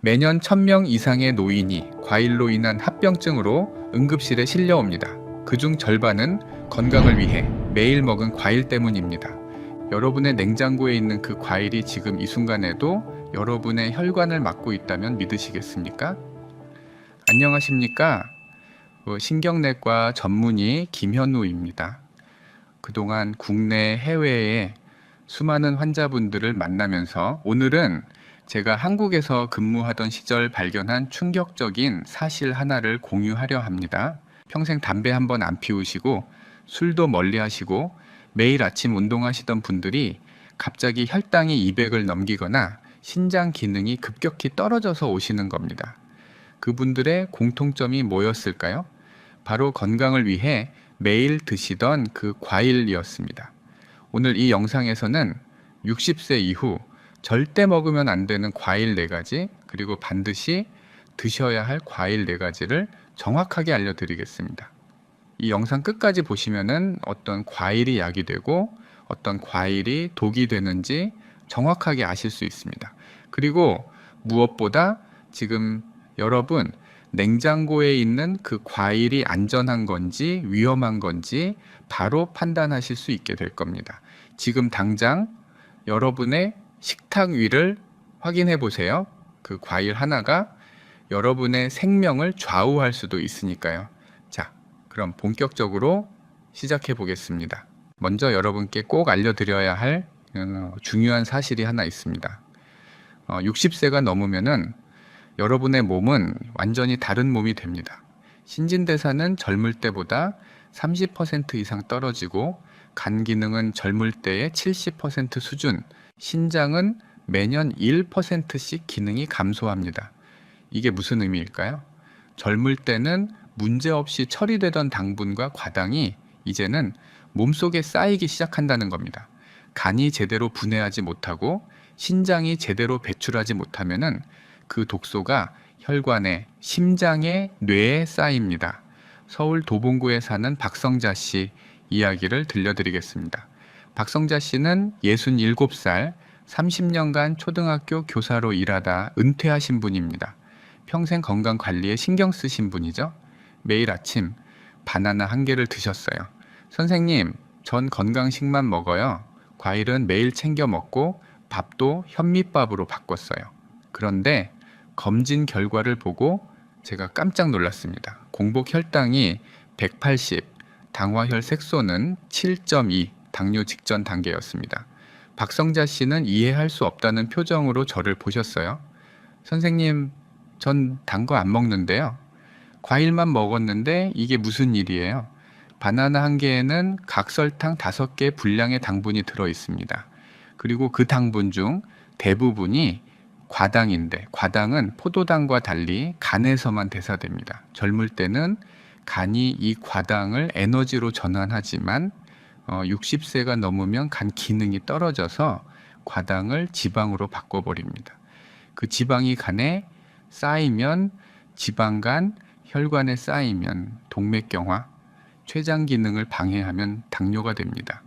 매년 1000명 이상의 노인이 과일로 인한 합병증으로 응급실에 실려옵니다. 그중 절반은 건강을 위해 매일 먹은 과일 때문입니다. 여러분의 냉장고에 있는 그 과일이 지금 이 순간에도 여러분의 혈관을 막고 있다면 믿으시겠습니까? 안녕하십니까? 신경내과 전문의 김현우입니다. 그동안 국내 해외에 수많은 환자분들을 만나면서 오늘은 제가 한국에서 근무하던 시절 발견한 충격적인 사실 하나를 공유하려 합니다. 평생 담배 한번 안 피우시고 술도 멀리 하시고 매일 아침 운동하시던 분들이 갑자기 혈당이 200을 넘기거나 신장 기능이 급격히 떨어져서 오시는 겁니다. 그분들의 공통점이 뭐였을까요? 바로 건강을 위해 매일 드시던 그 과일이었습니다. 오늘 이 영상에서는 60세 이후 절대 먹으면 안 되는 과일 4가지, 그리고 반드시 드셔야 할 과일 4가지를 정확하게 알려드리겠습니다. 이 영상 끝까지 보시면은 어떤 과일이 약이 되고 어떤 과일이 독이 되는지 정확하게 아실 수 있습니다. 그리고 무엇보다 지금 여러분 냉장고에 있는 그 과일이 안전한 건지 위험한 건지 바로 판단하실 수 있게 될 겁니다. 지금 당장 여러분의 식탁 위를 확인해 보세요. 그 과일 하나가 여러분의 생명을 좌우할 수도 있으니까요. 자, 그럼 본격적으로 시작해 보겠습니다. 먼저 여러분께 꼭 알려드려야 할 중요한 사실이 하나 있습니다. 60세가 넘으면은 여러분의 몸은 완전히 다른 몸이 됩니다. 신진대사는 젊을 때보다 30% 이상 떨어지고 간 기능은 젊을 때의 70% 수준, 신장은 매년 1%씩 기능이 감소합니다. 이게 무슨 의미일까요? 젊을 때는 문제없이 처리되던 당분과 과당이 이제는 몸속에 쌓이기 시작한다는 겁니다. 간이 제대로 분해하지 못하고 신장이 제대로 배출하지 못하면은 그 독소가 혈관에, 심장에, 뇌에 쌓입니다. 서울 도봉구에 사는 박성자 씨 이야기를 들려드리겠습니다. 박성자 씨는 67살, 30년간 초등학교 교사로 일하다 은퇴하신 분입니다. 평생 건강 관리에 신경 쓰신 분이죠. 매일 아침 바나나 1개를 드셨어요. 선생님, 전 건강식만 먹어요. 과일은 매일 챙겨 먹고 밥도 현미밥으로 바꿨어요. 그런데 검진 결과를 보고 제가 깜짝 놀랐습니다. 공복 혈당이 180, 당화혈 색소는 7.2, 당뇨 직전 단계였습니다. 박성자 씨는 이해할 수 없다는 표정으로 저를 보셨어요. 선생님, 전 단 거 안 먹는데요. 과일만 먹었는데 이게 무슨 일이에요? 바나나 1개에는 각설탕 5개 분량의 당분이 들어 있습니다. 그리고 그 당분 중 대부분이 과당인데, 과당은 포도당과 달리 간에서만 대사됩니다. 젊을 때는 간이 이 과당을 에너지로 전환하지만 60세가 넘으면 간 기능이 떨어져서 과당을 지방으로 바꿔버립니다. 그 지방이 간에 쌓이면 지방간, 혈관에 쌓이면 동맥경화, 췌장 기능을 방해하면 당뇨가 됩니다.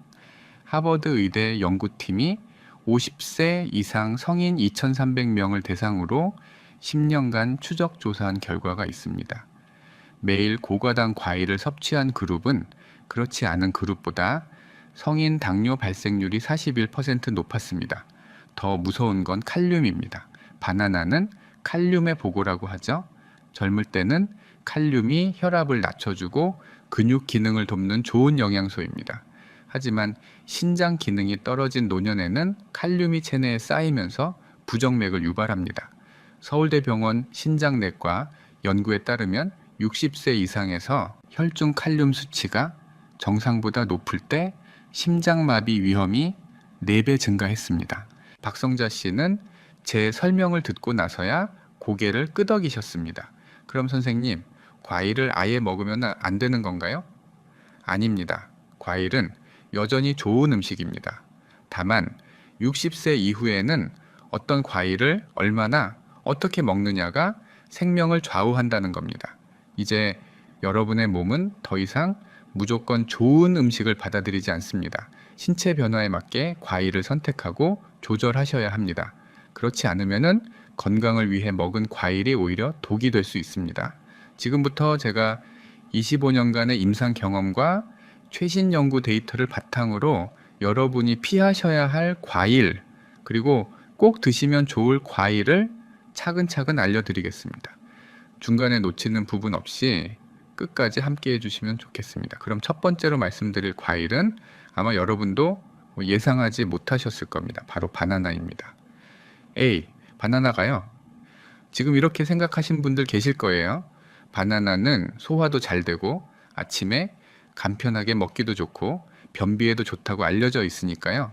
하버드 의대 연구팀이 50세 이상 성인 2,300명을 대상으로 10년간 추적 조사한 결과가 있습니다. 매일 고과당 과일을 섭취한 그룹은 그렇지 않은 그룹보다 성인 당뇨 발생률이 41% 높았습니다. 더 무서운 건 칼륨입니다. 바나나는 칼륨의 보고라고 하죠. 젊을 때는 칼륨이 혈압을 낮춰주고 근육 기능을 돕는 좋은 영양소입니다. 하지만 신장 기능이 떨어진 노년에는 칼륨이 체내에 쌓이면서 부정맥을 유발합니다. 서울대병원 신장내과 연구에 따르면 60세 이상에서 혈중 칼륨 수치가 정상보다 높을 때 심장마비 위험이 4배 증가했습니다. 박성자 씨는 제 설명을 듣고 나서야 고개를 끄덕이셨습니다. 그럼 선생님, 과일을 아예 먹으면 안 되는 건가요? 아닙니다. 과일은 여전히 좋은 음식입니다. 다만 60세 이후에는 어떤 과일을 얼마나 어떻게 먹느냐가 생명을 좌우한다는 겁니다. 이제 여러분의 몸은 더 이상 무조건 좋은 음식을 받아들이지 않습니다. 신체 변화에 맞게 과일을 선택하고 조절하셔야 합니다. 그렇지 않으면은 건강을 위해 먹은 과일이 오히려 독이 될 수 있습니다. 지금부터 제가 25년간의 임상 경험과 최신 연구 데이터를 바탕으로 여러분이 피하셔야 할 과일, 그리고 꼭 드시면 좋을 과일을 차근차근 알려드리겠습니다. 중간에 놓치는 부분 없이 끝까지 함께 해주시면 좋겠습니다. 그럼 첫 번째로 말씀드릴 과일은 아마 여러분도 예상하지 못하셨을 겁니다. 바로 바나나입니다. A. 바나나가요. 지금 이렇게 생각하신 분들 계실 거예요. 바나나는 소화도 잘 되고 아침에 간편하게 먹기도 좋고 변비에도 좋다고 알려져 있으니까요.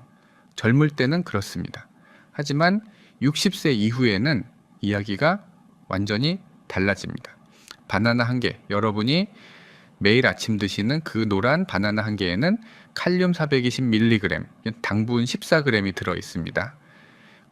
젊을 때는 그렇습니다. 하지만 60세 이후에는 이야기가 완전히 달라집니다. 바나나 한 개, 여러분이 매일 아침 드시는 그 노란 바나나 한 개에는 칼륨 420mg, 당분 14g이 들어 있습니다.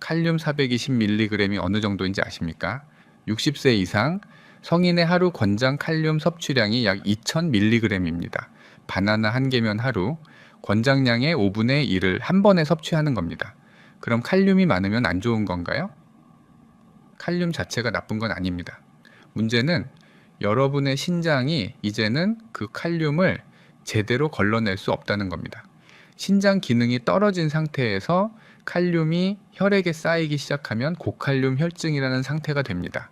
칼륨 420mg이 어느 정도인지 아십니까? 60세 이상 성인의 하루 권장 칼륨 섭취량이 약 2000mg입니다. 바나나 한 개면 하루 권장량의 5분의 1을 한 번에 섭취하는 겁니다. 그럼 칼륨이 많으면 안 좋은 건가요? 칼륨 자체가 나쁜 건 아닙니다. 문제는 여러분의 신장이 이제는 그 칼륨을 제대로 걸러낼 수 없다는 겁니다. 신장 기능이 떨어진 상태에서 칼륨이 혈액에 쌓이기 시작하면 고칼륨 혈증이라는 상태가 됩니다.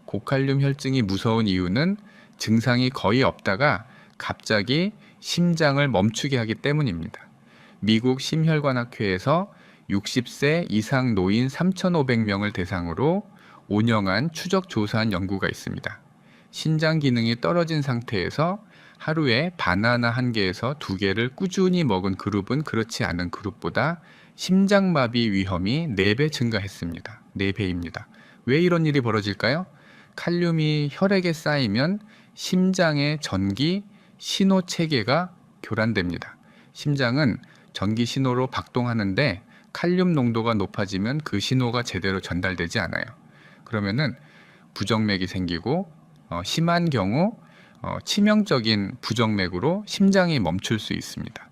고칼륨 혈증이 무서운 이유는 증상이 거의 없다가 갑자기 심장을 멈추게 하기 때문입니다. 미국 심혈관학회에서 60세 이상 노인 3,500명을 대상으로 5년간 추적 조사한 연구가 있습니다. 신장 기능이 떨어진 상태에서 하루에 바나나 한 개에서 2개를 꾸준히 먹은 그룹은 그렇지 않은 그룹보다 심장마비 위험이 4배 증가했습니다. 4배입니다. 왜 이런 일이 벌어질까요? 칼륨이 혈액에 쌓이면 심장의 전기 신호 체계가 교란됩니다. 심장은 전기 신호로 박동하는데 칼륨 농도가 높아지면 그 신호가 제대로 전달되지 않아요. 그러면은 부정맥이 생기고 심한 경우 치명적인 부정맥으로 심장이 멈출 수 있습니다.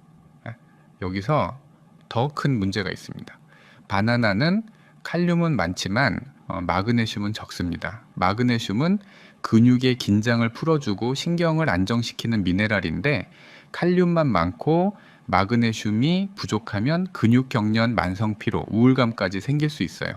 여기서 더 큰 문제가 있습니다. 바나나는 칼륨은 많지만 마그네슘은 적습니다. 마그네슘은 근육의 긴장을 풀어주고 신경을 안정시키는 미네랄인데 칼륨만 많고 마그네슘이 부족하면 근육경련, 만성피로, 우울감까지 생길 수 있어요.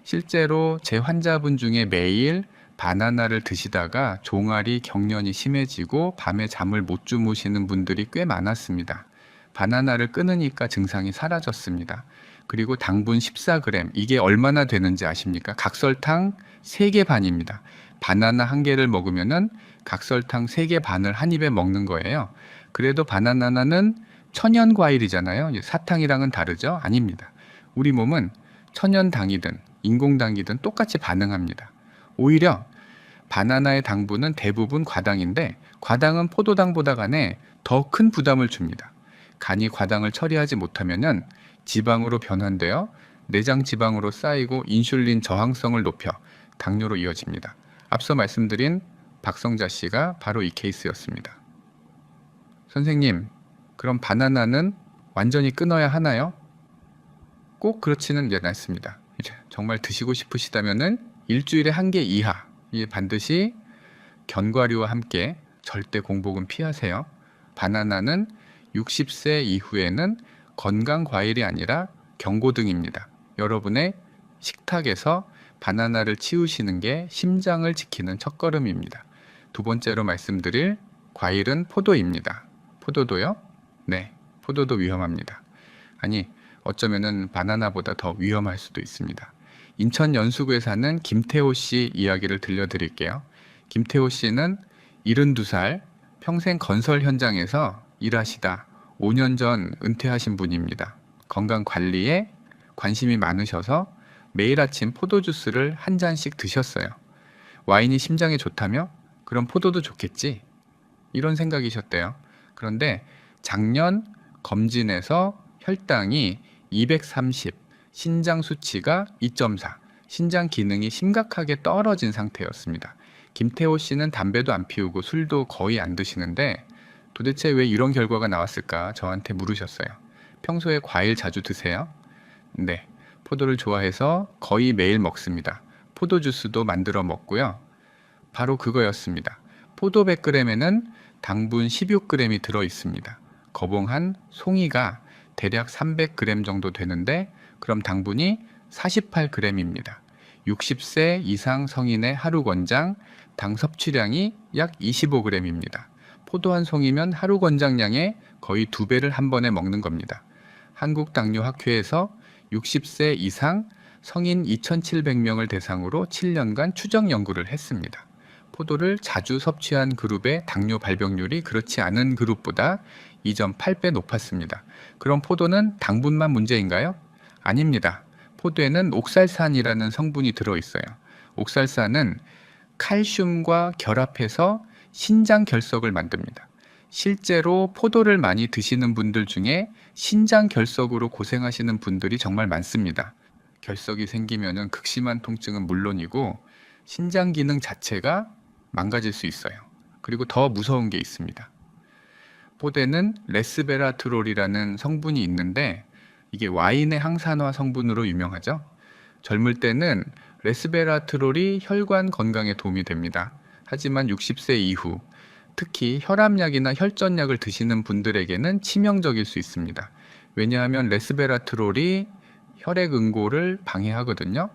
실제로 제 환자분 중에 매일 바나나를 드시다가 종아리 경련이 심해지고 밤에 잠을 못 주무시는 분들이 꽤 많았습니다. 바나나를 끊으니까 증상이 사라졌습니다. 그리고 당분 14g, 이게 얼마나 되는지 아십니까? 각설탕 3개 반입니다. 바나나 한 개를 먹으면은 각설탕 3개 반을 한 입에 먹는 거예요. 그래도 바나나는 천연 과일이잖아요. 사탕이랑은 다르죠? 아닙니다. 우리 몸은 천연당이든 인공당이든 똑같이 반응합니다. 오히려 바나나의 당분은 대부분 과당인데 과당은 포도당보다 간에 더 큰 부담을 줍니다. 간이 과당을 처리하지 못하면은 지방으로 변환되어 내장 지방으로 쌓이고 인슐린 저항성을 높여 당뇨로 이어집니다. 앞서 말씀드린 박성자 씨가 바로 이 케이스였습니다. 선생님, 그럼 바나나는 완전히 끊어야 하나요? 꼭 그렇지는 않습니다. 정말 드시고 싶으시다면은 일주일에 1개 이하, 반드시 견과류와 함께 절대 공복은 피하세요. 바나나는 60세 이후에는 건강 과일이 아니라 경고등입니다. 여러분의 식탁에서 바나나를 치우시는 게 심장을 지키는 첫걸음입니다. 두 번째로 말씀드릴 과일은 포도입니다. 포도도요? 네, 포도도 위험합니다. 아니, 어쩌면은 바나나보다 더 위험할 수도 있습니다. 인천 연수구에 사는 김태호 씨 이야기를 들려드릴게요. 김태호 씨는 72살, 평생 건설 현장에서 일하시다 5년 전 은퇴하신 분입니다. 건강 관리에 관심이 많으셔서 매일 아침 포도 주스를 한 잔씩 드셨어요. 와인이 심장에 좋다며? 그럼 포도도 좋겠지? 이런 생각이셨대요. 그런데 작년 검진에서 혈당이 230, 신장 수치가 2.4, 신장 기능이 심각하게 떨어진 상태였습니다. 김태호 씨는 담배도 안 피우고 술도 거의 안 드시는데 도대체 왜 이런 결과가 나왔을까 저한테 물으셨어요. 평소에 과일 자주 드세요? 네, 포도를 좋아해서 거의 매일 먹습니다. 포도 주스도 만들어 먹고요. 바로 그거였습니다. 포도 100g에는 당분 16g이 들어 있습니다. 거봉 한 송이가 대략 300g 정도 되는데 그럼 당분이 48g입니다. 60세 이상 성인의 하루 권장 당 섭취량이 약 25g입니다. 포도 한 송이면 하루 권장량의 거의 2배를 한 번에 먹는 겁니다. 한국당뇨학회에서 60세 이상 성인 2,700명을 대상으로 7년간 추적 연구를 했습니다. 포도를 자주 섭취한 그룹의 당뇨 발병률이 그렇지 않은 그룹보다 2.8배 높았습니다. 그럼 포도는 당분만 문제인가요? 아닙니다. 포도에는 옥살산이라는 성분이 들어있어요. 옥살산은 칼슘과 결합해서 신장 결석을 만듭니다. 실제로 포도를 많이 드시는 분들 중에 신장 결석으로 고생하시는 분들이 정말 많습니다. 결석이 생기면 극심한 통증은 물론이고 신장 기능 자체가 망가질 수 있어요. 그리고 더 무서운 게 있습니다. 포도에는 레스베라트롤이라는 성분이 있는데 이게 와인의 항산화 성분으로 유명하죠. 젊을 때는 레스베라트롤이 혈관 건강에 도움이 됩니다. 하지만 60세 이후 특히 혈압약이나 혈전약을 드시는 분들에게는 치명적일 수 있습니다. 왜냐하면 레스베라트롤이 혈액 응고를 방해하거든요.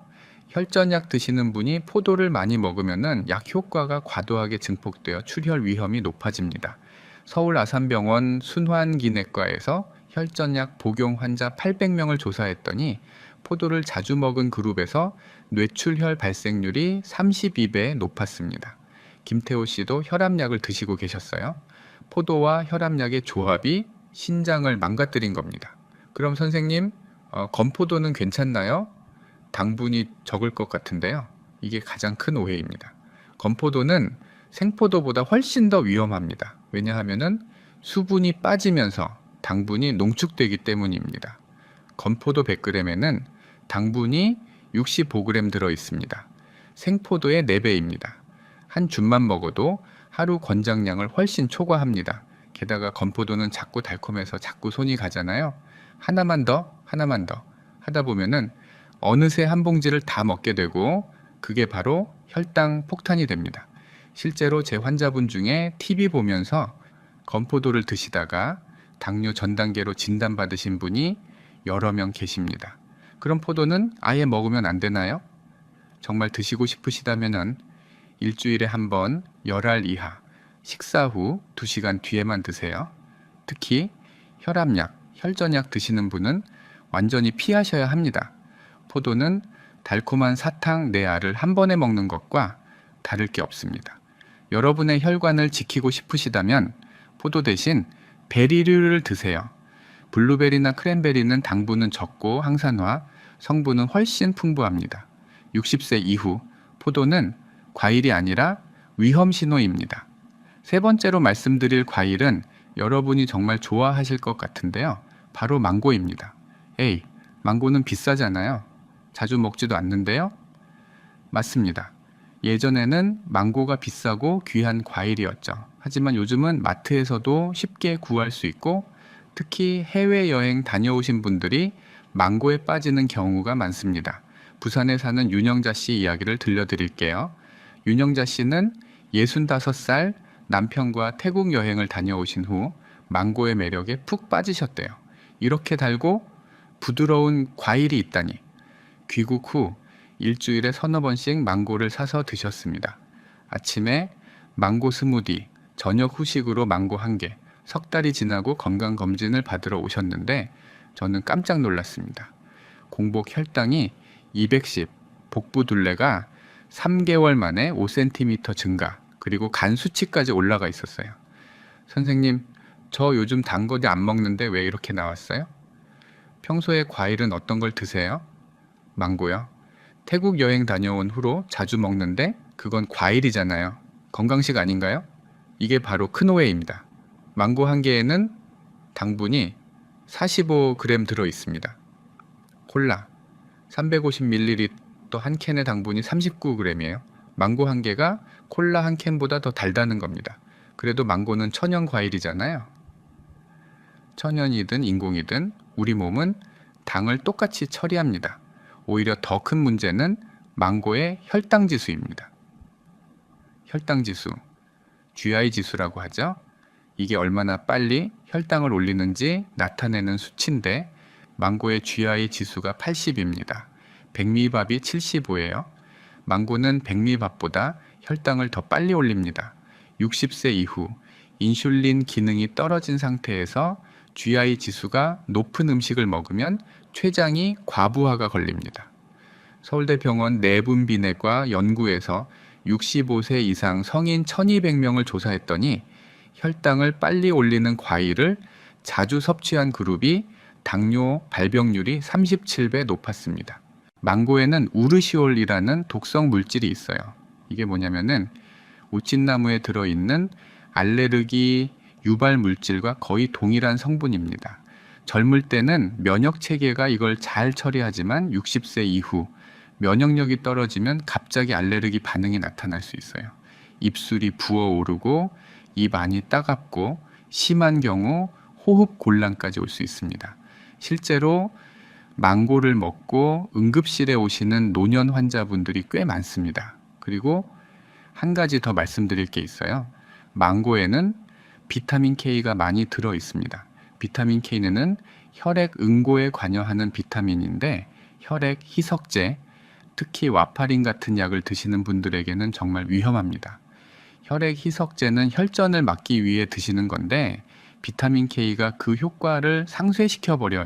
혈전약 드시는 분이 포도를 많이 먹으면 약 효과가 과도하게 증폭되어 출혈 위험이 높아집니다. 서울 아산병원 순환기내과에서 혈전약 복용 환자 800명을 조사했더니 포도를 자주 먹은 그룹에서 뇌출혈 발생률이 32배 높았습니다. 김태호 씨도 혈압약을 드시고 계셨어요. 포도와 혈압약의 조합이 신장을 망가뜨린 겁니다. 그럼 선생님, 건포도는 괜찮나요? 당분이 적을 것 같은데요. 이게 가장 큰 오해입니다. 건포도는 생포도보다 훨씬 더 위험합니다. 왜냐하면 수분이 빠지면서 당분이 농축되기 때문입니다. 건포도 100g에는 당분이 65g 들어 있습니다. 생포도의 4배입니다. 한 줌만 먹어도 하루 권장량을 훨씬 초과합니다. 게다가 건포도는 자꾸 달콤해서 자꾸 손이 가잖아요. 하나만 더 하다 보면은 어느새 한 봉지를 다 먹게 되고 그게 바로 혈당 폭탄이 됩니다. 실제로 제 환자분 중에 TV 보면서 건포도를 드시다가 당뇨 전 단계로 진단받으신 분이 여러 명 계십니다. 그럼 포도는 아예 먹으면 안 되나요? 정말 드시고 싶으시다면은 일주일에 한 번 10알 이하 식사 후 2시간 뒤에만 드세요. 특히 혈압약, 혈전약 드시는 분은 완전히 피하셔야 합니다. 포도는 달콤한 사탕 4알을 한 번에 먹는 것과 다를 게 없습니다. 여러분의 혈관을 지키고 싶으시다면 포도 대신 베리류를 드세요. 블루베리나 크랜베리는 당분은 적고 항산화, 성분은 훨씬 풍부합니다. 60세 이후 포도는 과일이 아니라 위험 신호입니다. 세 번째로 말씀드릴 과일은 여러분이 정말 좋아하실 것 같은데요. 바로 망고입니다. 에이, 망고는 비싸잖아요. 자주 먹지도 않는데요. 맞습니다. 예전에는 망고가 비싸고 귀한 과일이었죠. 하지만 요즘은 마트에서도 쉽게 구할 수 있고 특히 해외여행 다녀오신 분들이 망고에 빠지는 경우가 많습니다. 부산에 사는 윤영자 씨 이야기를 들려드릴게요. 윤영자 씨는 65살 남편과 태국 여행을 다녀오신 후 망고의 매력에 푹 빠지셨대요. 이렇게 달고 부드러운 과일이 있다니. 귀국 후 일주일에 서너 번씩 망고를 사서 드셨습니다. 아침에 망고 스무디, 저녁 후식으로 망고 1개, 석 달이 지나고 건강검진을 받으러 오셨는데 저는 깜짝 놀랐습니다. 공복 혈당이 210, 복부 둘레가 3개월 만에 5cm 증가, 그리고 간 수치까지 올라가 있었어요. 선생님, 저 요즘 단 거 안 먹는데 왜 이렇게 나왔어요? 평소에 과일은 어떤 걸 드세요? 망고요. 태국 여행 다녀온 후로 자주 먹는데 그건 과일이잖아요. 건강식 아닌가요? 이게 바로 큰 오해입니다. 망고 1개에는 당분이 45g 들어 있습니다. 콜라 350ml 한 캔의 당분이 39g이에요. 망고 1개가 콜라 1캔보다 더 달다는 겁니다. 그래도 망고는 천연 과일이잖아요. 천연이든 인공이든 우리 몸은 당을 똑같이 처리합니다. 오히려 더 큰 문제는 망고의 혈당 지수입니다. 혈당 지수, GI 지수라고 하죠. 이게 얼마나 빨리 혈당을 올리는지 나타내는 수치인데 망고의 GI 지수가 80입니다. 백미밥이 75예요. 망고는 백미밥보다 혈당을 더 빨리 올립니다. 60세 이후 인슐린 기능이 떨어진 상태에서 GI 지수가 높은 음식을 먹으면 췌장이 과부하가 걸립니다. 서울대병원 내분비내과 연구에서 65세 이상 성인 1200명을 조사했더니 혈당을 빨리 올리는 과일을 자주 섭취한 그룹이 당뇨 발병률이 37배 높았습니다. 망고에는 우르시올이라는 독성 물질이 있어요. 이게 뭐냐면은 오칡나무에 들어있는 알레르기 유발 물질과 거의 동일한 성분입니다. 젊을 때는 면역 체계가 이걸 잘 처리하지만 60세 이후 면역력이 떨어지면 갑자기 알레르기 반응이 나타날 수 있어요. 입술이 부어오르고 입 안이 따갑고 심한 경우 호흡 곤란까지 올 수 있습니다. 실제로 망고를 먹고 응급실에 오시는 노년 환자분들이 꽤 많습니다. 그리고 한 가지 더 말씀드릴 게 있어요. 망고에는 비타민 K가 많이 들어 있습니다. 비타민 K는 혈액 응고에 관여하는 비타민인데 혈액 희석제, 특히 와파린 같은 약을 드시는 분들에게는 정말 위험합니다. 혈액 희석제는 혈전을 막기 위해 드시는 건데 비타민 K가 그 효과를 상쇄시켜 버려요.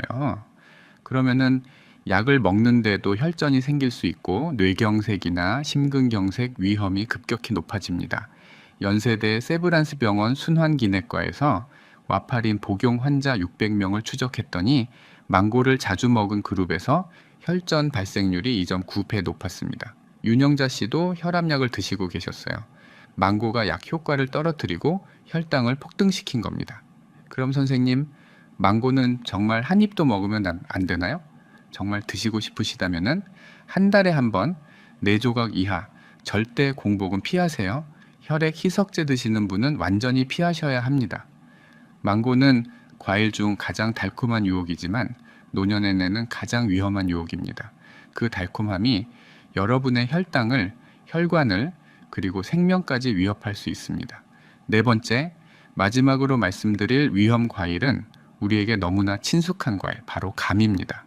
그러면은 약을 먹는데도 혈전이 생길 수 있고 뇌경색이나 심근경색 위험이 급격히 높아집니다. 연세대 세브란스 병원 순환기내과에서 와파린 복용 환자 600명을 추적했더니 망고를 자주 먹은 그룹에서 혈전 발생률이 2.9배 높았습니다. 윤영자 씨도 혈압약을 드시고 계셨어요. 망고가 약 효과를 떨어뜨리고 혈당을 폭등시킨 겁니다. 그럼 선생님, 망고는 정말 한 입도 먹으면 안 되나요? 정말 드시고 싶으시다면은 한 달에 한 번 4조각 이하 절대 공복은 피하세요. 혈액 희석제 드시는 분은 완전히 피하셔야 합니다. 망고는 과일 중 가장 달콤한 유혹이지만 노년에는 가장 위험한 유혹입니다. 그 달콤함이 여러분의 혈당을, 혈관을 그리고 생명까지 위협할 수 있습니다. 네 번째, 마지막으로 말씀드릴 위험 과일은 우리에게 너무나 친숙한 과일, 바로 감입니다.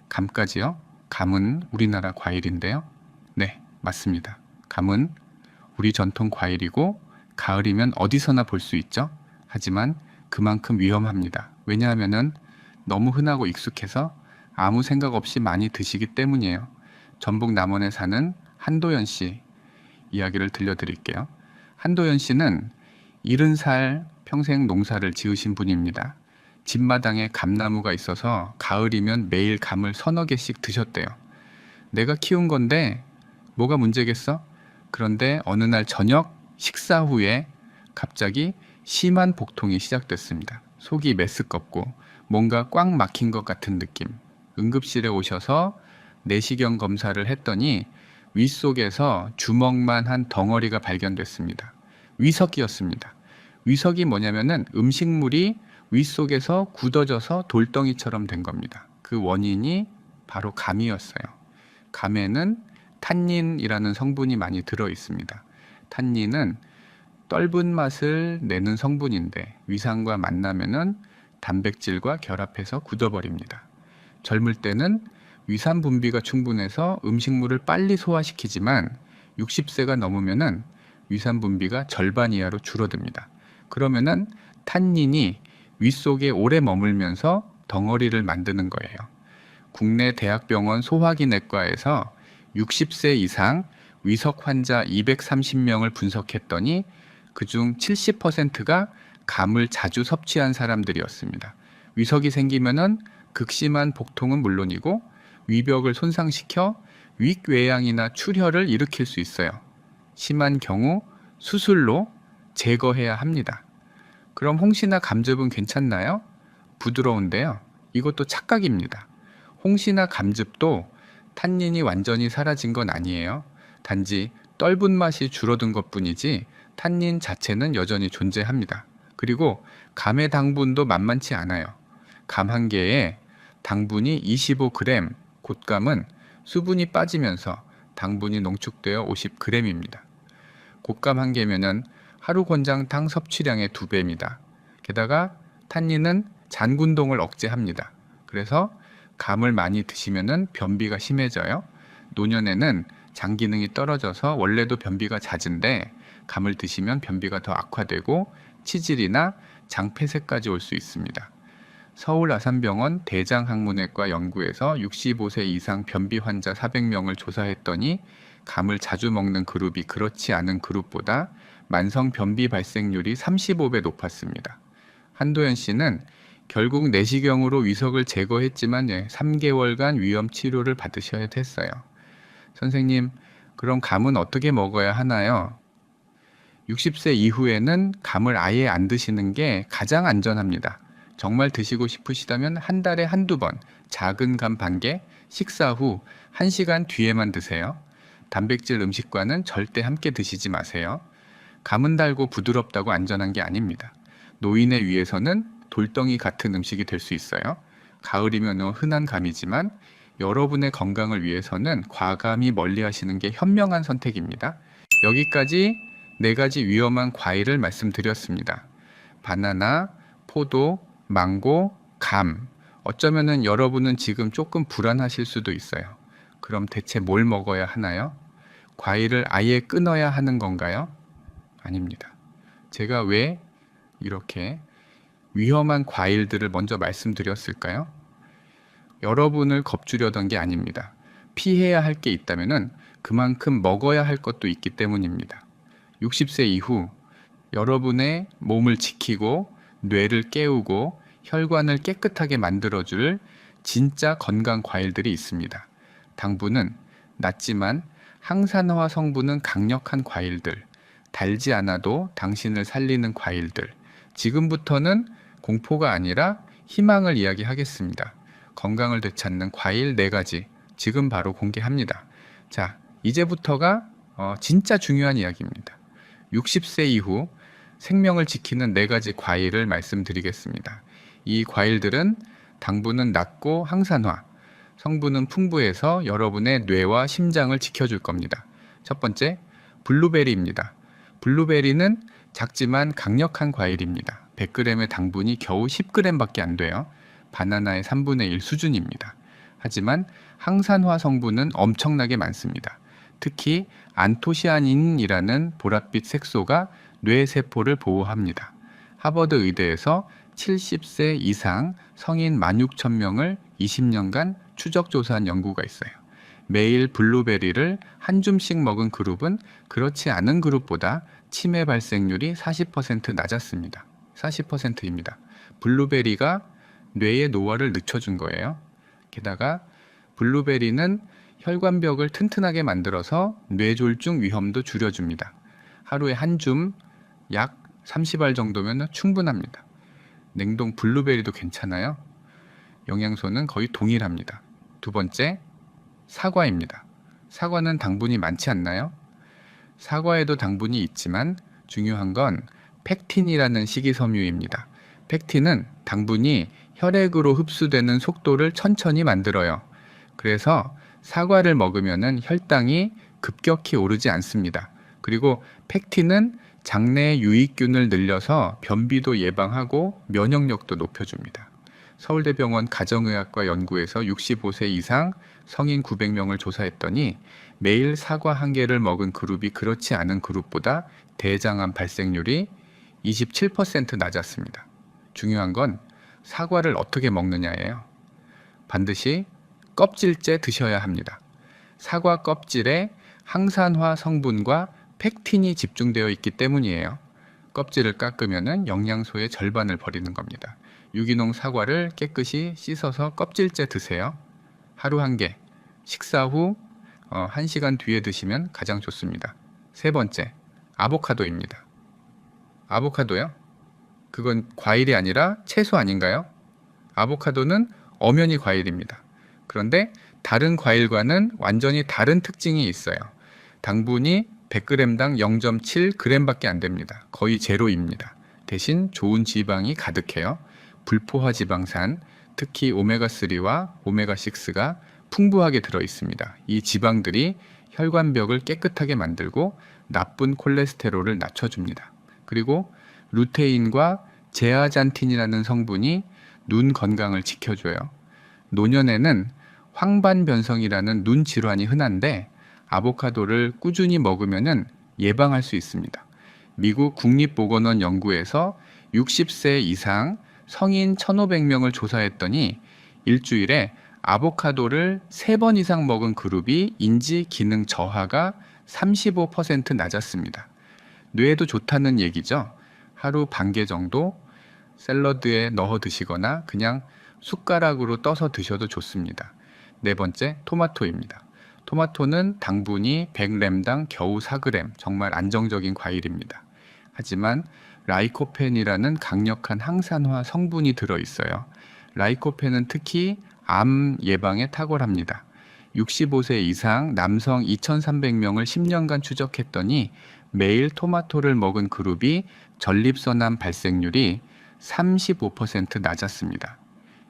감까지요? 감은 우리나라 과일인데요. 네, 맞습니다. 감은 우리 전통 과일이고 가을이면 어디서나 볼 수 있죠. 하지만 그만큼 위험합니다. 왜냐하면 너무 흔하고 익숙해서 아무 생각 없이 많이 드시기 때문이에요. 전북 남원에 사는 한도연 씨 이야기를 들려드릴게요. 한도연 씨는 70살 평생 농사를 지으신 분입니다. 집마당에 감나무가 있어서 가을이면 매일 감을 서너 개씩 드셨대요. 내가 키운 건데 뭐가 문제겠어? 그런데 어느 날 저녁 식사 후에 갑자기 심한 복통이 시작됐습니다. 속이 메스껍고 뭔가 꽉 막힌 것 같은 느낌. 응급실에 오셔서 내시경 검사를 했더니 윗속에서 주먹만 한 덩어리가 발견됐습니다. 위석이었습니다. 위석이 뭐냐면은 음식물이 윗속에서 굳어져서 돌덩이처럼 된 겁니다. 그 원인이 바로 감이었어요. 감에는 탄닌이라는 성분이 많이 들어 있습니다. 탄닌은 떫은 맛을 내는 성분인데 위산과 만나면은 단백질과 결합해서 굳어버립니다. 젊을 때는 위산 분비가 충분해서 음식물을 빨리 소화시키지만 60세가 넘으면은 위산 분비가 절반 이하로 줄어듭니다. 그러면은 탄닌이 윗속에 오래 머물면서 덩어리를 만드는 거예요. 국내 대학병원 소화기내과에서 60세 이상 위석 환자 230명을 분석했더니 그중 70%가 감을 자주 섭취한 사람들이었습니다. 위석이 생기면은 극심한 복통은 물론이고 위벽을 손상시켜 윗궤양이나 출혈을 일으킬 수 있어요. 심한 경우 수술로 제거해야 합니다. 그럼 홍시나 감즙은 괜찮나요? 부드러운데요. 이것도 착각입니다. 홍시나 감즙도 탄닌이 완전히 사라진 건 아니에요. 단지 떫은 맛이 줄어든 것뿐이지 탄닌 자체는 여전히 존재합니다. 그리고 감의 당분도 만만치 않아요. 감 한 개에 당분이 25g, 곶감은 수분이 빠지면서 당분이 농축되어 50g입니다. 곶감 한 개면은 하루 권장 당 섭취량의 2배입니다. 게다가 탄닌은 잔군동을 억제합니다. 그래서 감을 많이 드시면은 변비가 심해져요. 노년에는 장 기능이 떨어져서 원래도 변비가 잦은데 감을 드시면 변비가 더 악화되고 치질이나 장 폐쇄까지 올 수 있습니다. 서울 아산병원 대장학문외과 연구에서 65세 이상 변비 환자 400명을 조사했더니 감을 자주 먹는 그룹이 그렇지 않은 그룹보다 만성 변비 발생률이 35배 높았습니다. 한도연 씨는 결국 내시경으로 위석을 제거했지만 3개월간 위험 치료를 받으셔야 했어요. 선생님, 그럼 감은 어떻게 먹어야 하나요? 60세 이후에는 감을 아예 안 드시는 게 가장 안전합니다. 정말 드시고 싶으시다면 한 달에 한두 번 작은 감 반 개, 식사 후 1시간 뒤에만 드세요. 단백질 음식과는 절대 함께 드시지 마세요. 감은 달고 부드럽다고 안전한 게 아닙니다. 노인의 위에서는 돌덩이 같은 음식이 될 수 있어요. 가을이면 흔한 감이지만 여러분의 건강을 위해서는 과감히 멀리 하시는 게 현명한 선택입니다. 여기까지 4가지 위험한 과일을 말씀드렸습니다. 바나나, 포도, 망고, 감. 어쩌면은 여러분은 지금 조금 불안하실 수도 있어요. 그럼 대체 뭘 먹어야 하나요? 과일을 아예 끊어야 하는 건가요? 아닙니다. 제가 왜 이렇게 위험한 과일들을 먼저 말씀드렸을까요? 여러분을 겁주려던 게 아닙니다. 피해야 할 게 있다면은 그만큼 먹어야 할 것도 있기 때문입니다. 60세 이후 여러분의 몸을 지키고 뇌를 깨우고 혈관을 깨끗하게 만들어줄 진짜 건강 과일들이 있습니다. 당분은 낮지만 항산화 성분은 강력한 과일들, 달지 않아도 당신을 살리는 과일들. 지금부터는 공포가 아니라 희망을 이야기하겠습니다. 건강을 되찾는 과일 4가지 지금 바로 공개합니다. 자, 이제부터가 진짜 중요한 이야기입니다. 60세 이후 생명을 지키는 4가지 과일을 말씀드리겠습니다. 이 과일들은 당분은 낮고 항산화, 성분은 풍부해서 여러분의 뇌와 심장을 지켜줄 겁니다. 첫 번째, 블루베리입니다. 블루베리는 작지만 강력한 과일입니다. 100g의 당분이 겨우 10g밖에 안 돼요. 바나나의 3분의 1 수준입니다. 하지만 항산화 성분은 엄청나게 많습니다. 특히 안토시아닌이라는 보랏빛 색소가 뇌세포를 보호합니다. 하버드 의대에서 70세 이상 성인 16,000명을 20년간 추적 조사한 연구가 있어요. 매일 블루베리를 한 줌씩 먹은 그룹은 그렇지 않은 그룹보다 치매 발생률이 40% 낮았습니다. 40%입니다. 블루베리가 뇌의 노화를 늦춰준 거예요. 게다가 블루베리는 혈관벽을 튼튼하게 만들어서 뇌졸중 위험도 줄여줍니다. 하루에 한 줌 약 30알 정도면 충분합니다. 냉동 블루베리도 괜찮아요. 영양소는 거의 동일합니다. 두 번째, 사과입니다. 사과는 당분이 많지 않나요? 사과에도 당분이 있지만 중요한 건 펙틴이라는 식이섬유입니다. 펙틴은 당분이 혈액으로 흡수되는 속도를 천천히 만들어요. 그래서 사과를 먹으면 혈당이 급격히 오르지 않습니다. 그리고 펙틴은 장내의 유익균을 늘려서 변비도 예방하고 면역력도 높여줍니다. 서울대병원 가정의학과 연구에서 65세 이상 성인 900명을 조사했더니 매일 사과 1개를 먹은 그룹이 그렇지 않은 그룹보다 대장암 발생률이 27% 낮았습니다. 중요한 건 사과를 어떻게 먹느냐예요. 반드시 껍질째 드셔야 합니다. 사과 껍질에 항산화 성분과 펙틴이 집중되어 있기 때문이에요. 껍질을 깎으면 영양소의 절반을 버리는 겁니다. 유기농 사과를 깨끗이 씻어서 껍질째 드세요. 하루 1개, 식사 후 1시간 뒤에 드시면 가장 좋습니다. 세 번째, 아보카도입니다. 아보카도요? 그건 과일이 아니라 채소 아닌가요? 아보카도는 엄연히 과일입니다. 그런데 다른 과일과는 완전히 다른 특징이 있어요. 당분이 100g당 0.7g밖에 안 됩니다. 거의 제로입니다. 대신 좋은 지방이 가득해요. 불포화 지방산, 특히 오메가3와 오메가6가 풍부하게 들어 있습니다. 이 지방들이 혈관벽을 깨끗하게 만들고 나쁜 콜레스테롤을 낮춰줍니다. 그리고 루테인과 제아잔틴이라는 성분이 눈 건강을 지켜줘요. 노년에는 황반변성이라는 눈 질환이 흔한데 아보카도를 꾸준히 먹으면 예방할 수 있습니다. 미국 국립보건원 연구에서 60세 이상 성인 1,500명을 조사했더니 일주일에 아보카도를 3번 이상 먹은 그룹이 인지 기능 저하가 35% 낮았습니다. 뇌에도 좋다는 얘기죠. 하루 반 개 정도 샐러드에 넣어 드시거나 그냥 숟가락으로 떠서 드셔도 좋습니다. 네 번째, 토마토입니다. 토마토는 당분이 100g당 겨우 4g, 정말 안정적인 과일입니다. 하지만 라이코펜이라는 강력한 항산화 성분이 들어있어요. 라이코펜은 특히 암 예방에 탁월합니다. 65세 이상 남성 2,300명을 10년간 추적했더니 매일 토마토를 먹은 그룹이 전립선암 발생률이 35% 낮았습니다.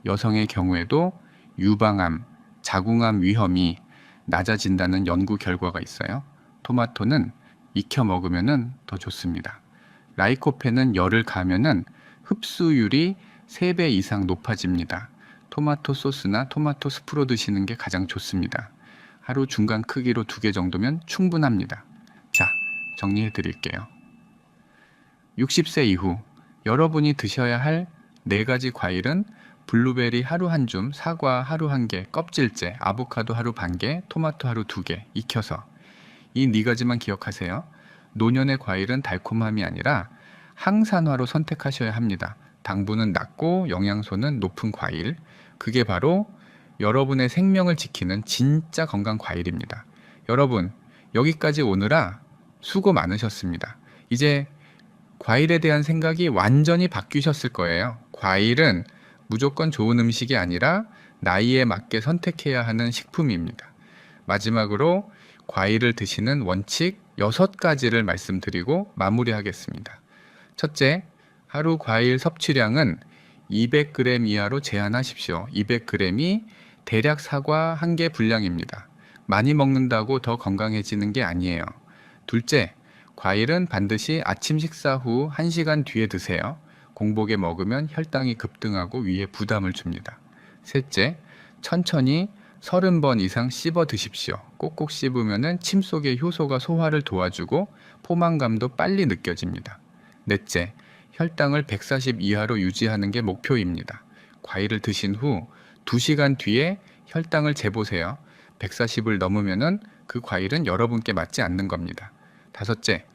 여성의 경우에도 유방암, 자궁암 위험이 낮아진다는 연구 결과가 있어요. 토마토는 익혀 먹으면 더 좋습니다. 라이코펜은 열을 가하면 흡수율이 3배 이상 높아집니다. 토마토 소스나 토마토 스프로 드시는 게 가장 좋습니다. 하루 중간 크기로 2개 정도면 충분합니다. 자, 정리해 드릴게요. 60세 이후 여러분이 드셔야 할 4가지 과일은 블루베리 하루 한 줌, 사과 하루 1개, 껍질째, 아보카도 하루 반 개, 토마토 하루 2개 익혀서. 이 4가지만 기억하세요. 노년의 과일은 달콤함이 아니라 항산화로 선택하셔야 합니다. 당분은 낮고 영양소는 높은 과일. 그게 바로 여러분의 생명을 지키는 진짜 건강 과일입니다. 여러분, 여기까지 오느라 수고 많으셨습니다. 이제 과일에 대한 생각이 완전히 바뀌셨을 거예요. 과일은 무조건 좋은 음식이 아니라 나이에 맞게 선택해야 하는 식품입니다. 마지막으로 과일을 드시는 원칙 6가지를 말씀드리고 마무리하겠습니다. 첫째, 하루 과일 섭취량은 200g 이하로 제한하십시오. 200g이 대략 사과 1개 분량입니다. 많이 먹는다고 더 건강해지는 게 아니에요. 둘째, 과일은 반드시 아침 식사 후 1시간 뒤에 드세요. 공복에 먹으면 혈당이 급등하고 위에 부담을 줍니다. 셋째, 천천히 30번 이상 씹어 드십시오. 꼭꼭 씹으면 침 속의 효소가 소화를 도와주고 포만감도 빨리 느껴집니다. 넷째, 혈당을 140 이하로 유지하는 게 목표입니다. 과일을 드신 후 2시간 뒤에 혈당을 재보세요. 140을 넘으면 그 과일은 여러분께 맞지 않는 겁니다. 다섯째,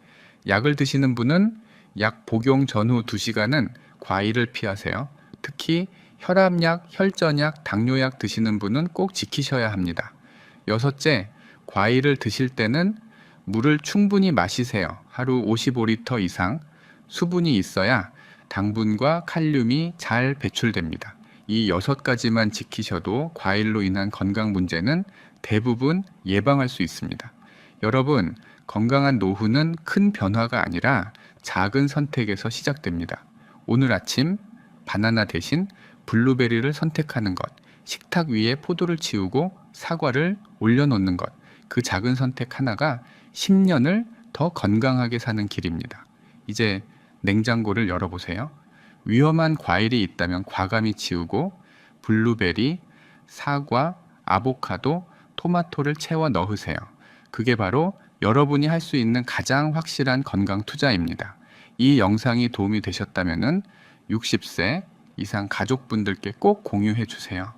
약을 드시는 분은 약 복용 전후 2시간은 과일을 피하세요. 특히 혈압약, 혈전약, 당뇨약 드시는 분은 꼭 지키셔야 합니다. 여섯째, 과일을 드실 때는 물을 충분히 마시세요. 하루 55리터 이상. 수분이 있어야 당분과 칼륨이 잘 배출됩니다. 이 6가지만 지키셔도 과일로 인한 건강 문제는 대부분 예방할 수 있습니다. 여러분, 건강한 노후는 큰 변화가 아니라 작은 선택에서 시작됩니다. 오늘 아침 바나나 대신 블루베리를 선택하는 것, 식탁 위에 포도를 치우고 사과를 올려놓는 것, 그 작은 선택 하나가 10년을 더 건강하게 사는 길입니다. 이제 냉장고를 열어보세요. 위험한 과일이 있다면 과감히 치우고 블루베리, 사과, 아보카도, 토마토를 채워 넣으세요. 그게 바로 여러분이 할 수 있는 가장 확실한 건강 투자입니다. 이 영상이 도움이 되셨다면 60세 이상 가족분들께 꼭 공유해 주세요.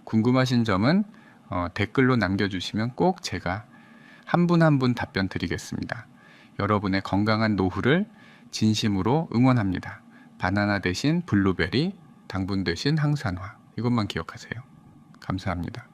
궁금하신 점은 댓글로 남겨주시면 꼭 제가 한 분 한 분 답변 드리겠습니다. 여러분의 건강한 노후를 진심으로 응원합니다. 바나나 대신 블루베리, 당분 대신 항산화. 이것만 기억하세요. 감사합니다.